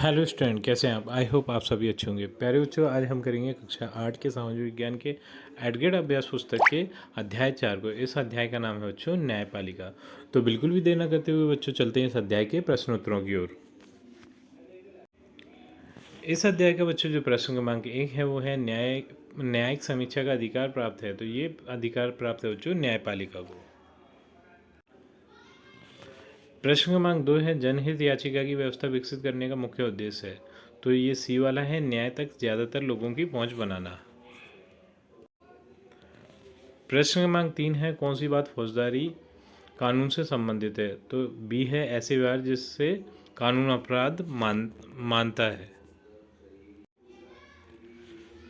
Hello student, कैसे हैं आप? आई होप आप सभी अच्छे होंगे। प्यारे बच्चों, आज हम करेंगे कक्षा 8 के सामाजिक विज्ञान के एडगेड अभ्यास पुस्तक के अध्याय 4 को। इस अध्याय का नाम है बच्चों न्यायपालिका। तो बिल्कुल भी देर न करते हुए बच्चों चलते हैं इस अध्याय के प्रश्नोत्तरों की ओर। इस अध्याय का बच्चों जो प्रश्न क्रमांक 1 है वो है न्यायिक समीक्षा का अधिकार प्राप्त है। तो ये अधिकार प्राप्त है बच्चों न्यायपालिका को। प्रश्न क्रमांक 2 है जनहित याचिका की व्यवस्था विकसित करने का मुख्य उद्देश्य है। तो ये सी वाला है, न्याय तक ज़्यादातर लोगों की पहुंच बनाना। प्रश्न क्रमांक 3 है कौन सी बात फौजदारी कानून से संबंधित है। तो बी है ऐसे व्यवहार जिससे कानून अपराध मानता है।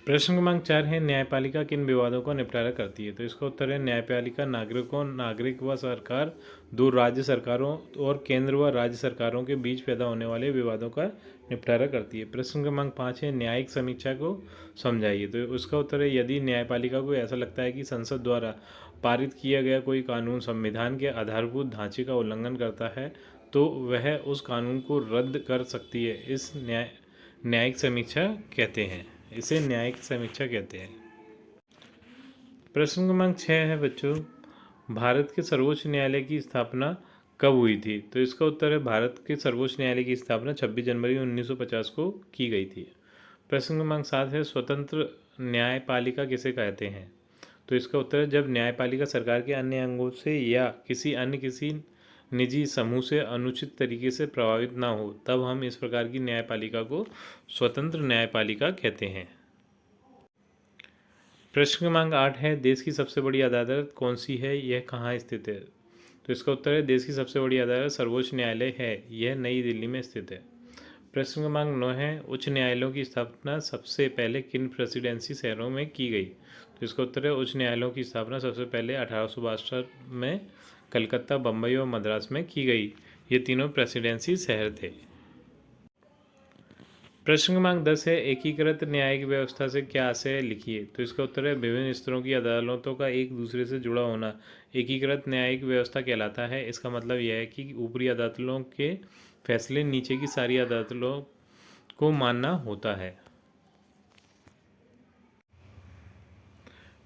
प्रश्न क्रमांक 4 है न्यायपालिका किन विवादों का निपटारा करती है। तो इसका उत्तर है न्यायपालिका नागरिक व सरकार, दो राज्य सरकारों और केंद्र व राज्य सरकारों के बीच पैदा होने वाले विवादों का निपटारा करती है। प्रश्न क्रमांक 5 है न्यायिक समीक्षा को समझाइए। तो उसका उत्तर है यदि न्यायपालिका को ऐसा लगता है कि संसद द्वारा पारित किया गया कोई कानून संविधान के आधारभूत ढांचे का उल्लंघन करता है तो वह उस कानून को रद्द कर सकती है। न्यायिक समीक्षा कहते हैं इसे न्यायिक समीक्षा कहते हैं। प्रश्न क्रमांक 6 है बच्चों भारत के सर्वोच्च न्यायालय की स्थापना कब हुई थी। तो इसका उत्तर है भारत के सर्वोच्च न्यायालय की स्थापना 26 जनवरी 1950 को की गई थी। प्रश्न क्रमांक 7 है स्वतंत्र न्यायपालिका किसे कहते हैं। तो इसका उत्तर है जब न्यायपालिका सरकार के अन्य अंगों से या किसी निजी समूह से अनुचित तरीके से प्रभावित ना हो तब हम इस प्रकार की न्यायपालिका को स्वतंत्र न्यायपालिका कहते हैं। प्रश्न क्रमांक 8 है देश की सबसे बड़ी अदालत कौन सी है, यह कहाँ स्थित है। तो इसका उत्तर है देश की सबसे बड़ी अदालत सर्वोच्च न्यायालय है, यह नई दिल्ली में स्थित है। प्रश्न क्रमांक 9 है उच्च न्यायालयों की स्थापना सबसे पहले किन प्रेसिडेंसी शहरों में की गई। तो इसका उत्तर है उच्च न्यायालयों की स्थापना सबसे पहले 1862 में कलकत्ता, बम्बई और मद्रास में की गई। ये तीनों प्रेसिडेंसी शहर थे। प्रश्न क्रमांक 10 है एकीकृत न्यायिक व्यवस्था से क्या आशय लिखिए। तो इसका उत्तर है विभिन्न स्तरों की अदालतों का एक दूसरे से जुड़ा होना एकीकृत न्यायिक व्यवस्था कहलाता है। इसका मतलब यह है कि ऊपरी अदालतों के फैसले नीचे की सारी अदालतों को मानना होता है।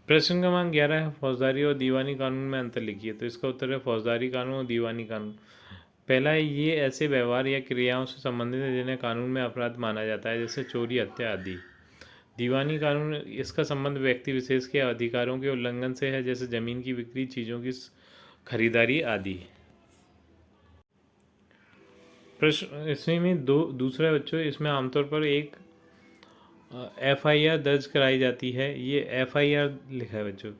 प्रश्न क्रमांक 11 है फौजदारी और दीवानी कानून में अंतर लिखिए। तो इसका उत्तर है फौजदारी कानून और दीवानी कानून। पहला है ये ऐसे व्यवहार या क्रियाओं से संबंधित है जिन्हें कानून में अपराध माना जाता है, जैसे चोरी, हत्या आदि। दीवानी कानून इसका संबंध व्यक्ति विशेष के अधिकारों के उल्लंघन से है, जैसे जमीन की बिक्री, चीज़ों की खरीदारी आदि। प्रश्न इसमें दूसरा बच्चों इसमें आमतौर पर एक FIR दर्ज कराई जाती है। ये FIR लिखा है बच्चों,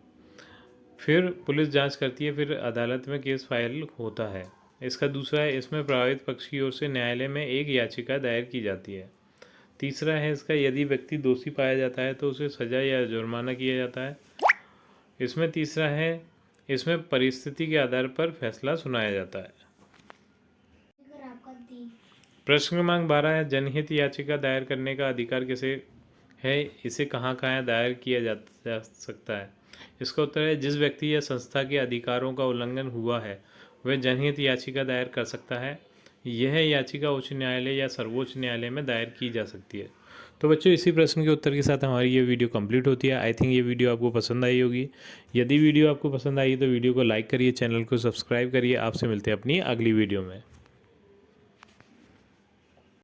फिर पुलिस जांच करती है, फिर अदालत में केस फाइल होता है। इसका दूसरा है इसमें प्रभावित पक्ष की ओर से न्यायालय में एक याचिका दायर की जाती है। तीसरा है इसका यदि व्यक्ति दोषी पाया जाता है तो उसे सजा या जुर्माना किया जाता है। इसमें तीसरा है इसमें परिस्थिति के आधार पर फैसला सुनाया जाता है। प्रश्न क्रमांक 12 है जनहित याचिका दायर करने का अधिकार किसे है, इसे कहाँ कहाँ दायर किया जा सकता है। इसका उत्तर है जिस व्यक्ति या संस्था के अधिकारों का उल्लंघन हुआ है वह जनहित याचिका दायर कर सकता है। यह याचिका उच्च न्यायालय या सर्वोच्च न्यायालय में दायर की जा सकती है। तो बच्चों इसी प्रश्न के उत्तर के साथ हमारी ये वीडियो कंप्लीट होती है। आई थिंक ये वीडियो आपको पसंद आई होगी। यदि वीडियो आपको पसंद आई तो वीडियो को लाइक करिए, चैनल को सब्सक्राइब करिए। आपसे मिलते हैं अपनी अगली वीडियो में।